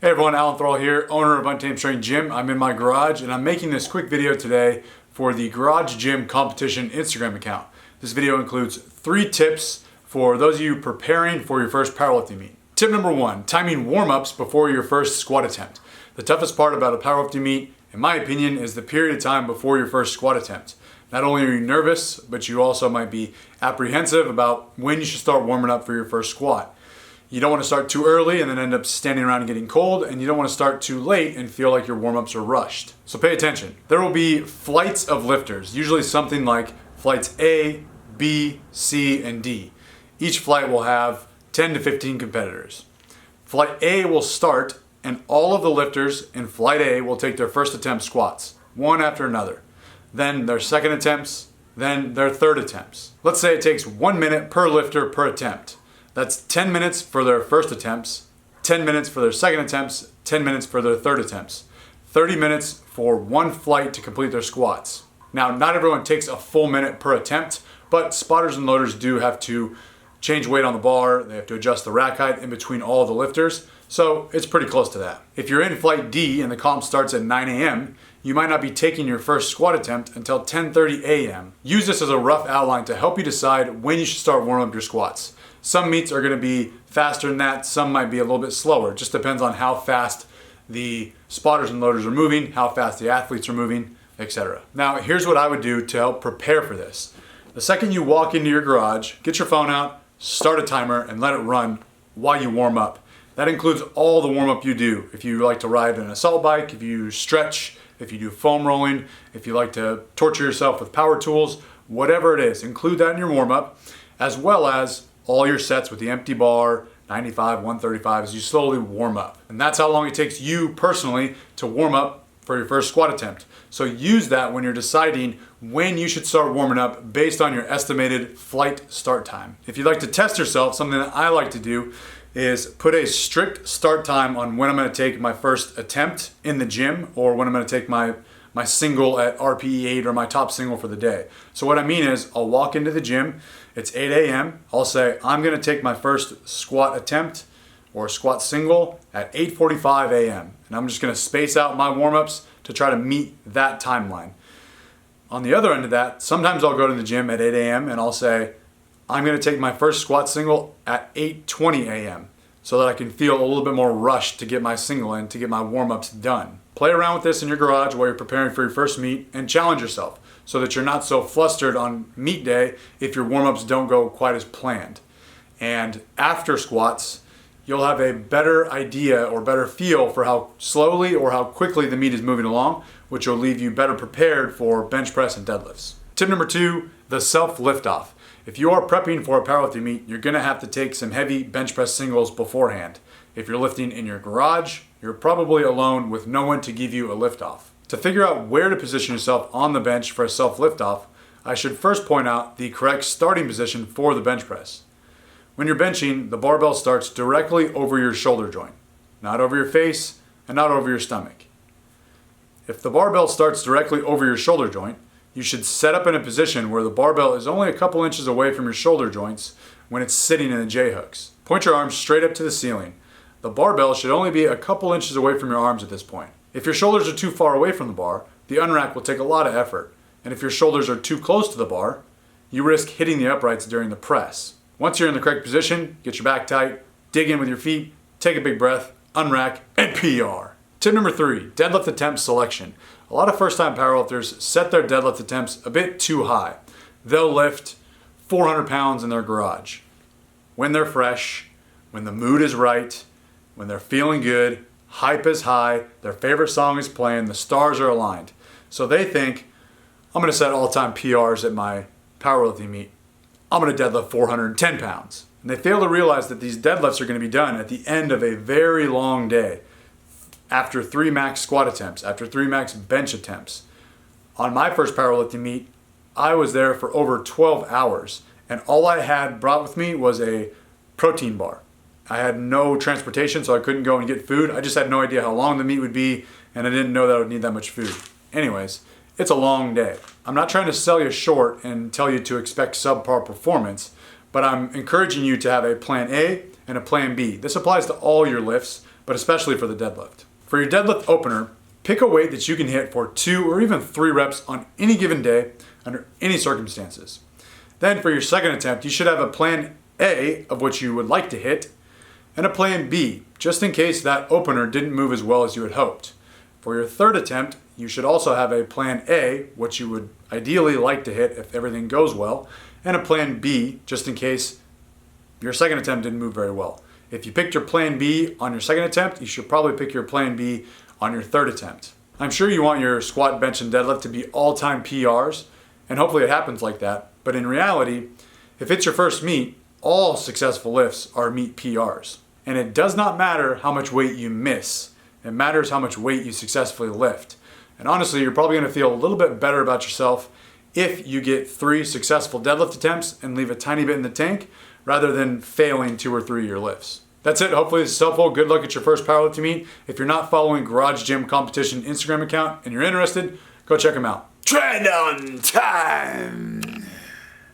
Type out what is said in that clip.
Hey everyone, Alan Thrall here, owner of Untamed Strength Gym. I'm in my garage and I'm making this quick video today for the Garage Gym Competition Instagram account. This video includes 3 tips for those of you preparing for your first powerlifting meet. Tip number 1, timing warm-ups before your first squat attempt. The toughest part about a powerlifting meet, in my opinion, is the period of time before your first squat attempt. Not only are you nervous, but you also might be apprehensive about when you should start warming up for your first squat. You don't want to start too early and then end up standing around and getting cold, and you don't want to start too late and feel like your warm-ups are rushed. So pay attention. There will be flights of lifters, usually something like flights A, B, C, and D. Each flight will have 10 to 15 competitors. Flight A will start, and all of the lifters in Flight A will take their first attempt squats, one after another. Then their second attempts, then their third attempts. Let's say it takes 1 minute per lifter per attempt. That's 10 minutes for their first attempts, 10 minutes for their second attempts, 10 minutes for their third attempts, 30 minutes for one flight to complete their squats. Now, not everyone takes a full minute per attempt, but spotters and loaders do have to change weight on the bar, they have to adjust the rack height in between all the lifters, so it's pretty close to that. If you're in Flight D and the comp starts at 9 a.m., you might not be taking your first squat attempt until 10:30 a.m. Use this as a rough outline to help you decide when you should start warming up your squats. Some meets are going to be faster than that, some might be a little bit slower. It just depends on how fast the spotters and loaders are moving, how fast the athletes are moving, etc. Now, here's what I would do to help prepare for this. The second you walk into your garage, get your phone out, start a timer, and let it run while you warm up. That includes all the warm up you do. If you like to ride an assault bike, if you stretch, if you do foam rolling, if you like to torture yourself with power tools, whatever it is, include that in your warm up, as well as all your sets with the empty bar, 95, 135, as you slowly warm up. And that's how long it takes you personally to warm up for your first squat attempt. So use that when you're deciding when you should start warming up based on your estimated flight start time. If you'd like to test yourself, something that I like to do is put a strict start time on when I'm going to take my first attempt in the gym, or when I'm going to take my single at RPE 8 or my top single for the day. So what I mean is I'll walk into the gym, it's 8 a.m. I'll say I'm going to take my first squat attempt or squat single at 8:45 a.m. and I'm just going to space out my warm-ups to try to meet that timeline. On the other end of that, sometimes I'll go to the gym at 8 a.m. and I'll say I'm going to take my first squat single at 8:20 a.m. so that I can feel a little bit more rushed to get my single in, to get my warm-ups done. Play around with this in your garage while you're preparing for your first meet and challenge yourself so that you're not so flustered on meet day if your warm-ups don't go quite as planned. And after squats, you'll have a better idea or better feel for how slowly or how quickly the meet is moving along, which will leave you better prepared for bench press and deadlifts. Tip number 2, the self liftoff. If you are prepping for a powerlifting meet, you're going to have to take some heavy bench press singles beforehand. If you're lifting in your garage, you're probably alone with no one to give you a liftoff. To figure out where to position yourself on the bench for a self liftoff, I should first point out the correct starting position for the bench press. When you're benching, the barbell starts directly over your shoulder joint, not over your face and not over your stomach. If the barbell starts directly over your shoulder joint, you should set up in a position where the barbell is only a couple inches away from your shoulder joints when it's sitting in the J-hooks. Point your arms straight up to the ceiling. The barbell should only be a couple inches away from your arms at this point. If your shoulders are too far away from the bar, the unrack will take a lot of effort. And if your shoulders are too close to the bar, you risk hitting the uprights during the press. Once you're in the correct position, get your back tight, dig in with your feet, take a big breath, unrack, and PR. Tip number 3, deadlift attempt selection. A lot of first-time powerlifters set their deadlift attempts a bit too high. They'll lift 400 pounds in their garage. When they're fresh, when the mood is right, when they're feeling good, hype is high, their favorite song is playing, the stars are aligned. So they think, I'm going to set all-time PRs at my powerlifting meet. I'm going to deadlift 410 pounds. And they fail to realize that these deadlifts are going to be done at the end of a very long day. After 3 max squat attempts, after 3 max bench attempts. On my first powerlifting meet, I was there for over 12 hours, and all I had brought with me was a protein bar. I had no transportation, so I couldn't go and get food. I just had no idea how long the meet would be, and I didn't know that I would need that much food. Anyways, it's a long day. I'm not trying to sell you short and tell you to expect subpar performance, but I'm encouraging you to have a plan A and a plan B. This applies to all your lifts, but especially for the deadlift. For your deadlift opener, pick a weight that you can hit for 2 or even 3 reps on any given day under any circumstances. Then for your second attempt, you should have a plan A of what you would like to hit and a plan B, just in case that opener didn't move as well as you had hoped. For your third attempt, you should also have a plan A, what you would ideally like to hit if everything goes well, and a plan B, just in case your second attempt didn't move very well. If you picked your plan B on your second attempt, you should probably pick your plan B on your third attempt. I'm sure you want your squat, bench, and deadlift to be all-time PRs, and hopefully it happens like that. But in reality, if it's your first meet, all successful lifts are meet PRs. And it does not matter how much weight you miss. It matters how much weight you successfully lift. And honestly, you're probably going to feel a little bit better about yourself if you get 3 successful deadlift attempts and leave a tiny bit in the tank, rather than failing 2 or 3 of your lifts. That's it. Hopefully this is helpful. Good luck at your first powerlifting meet. If you're not following Garage Gym Competition Instagram account and you're interested, go check them out. Trend on time!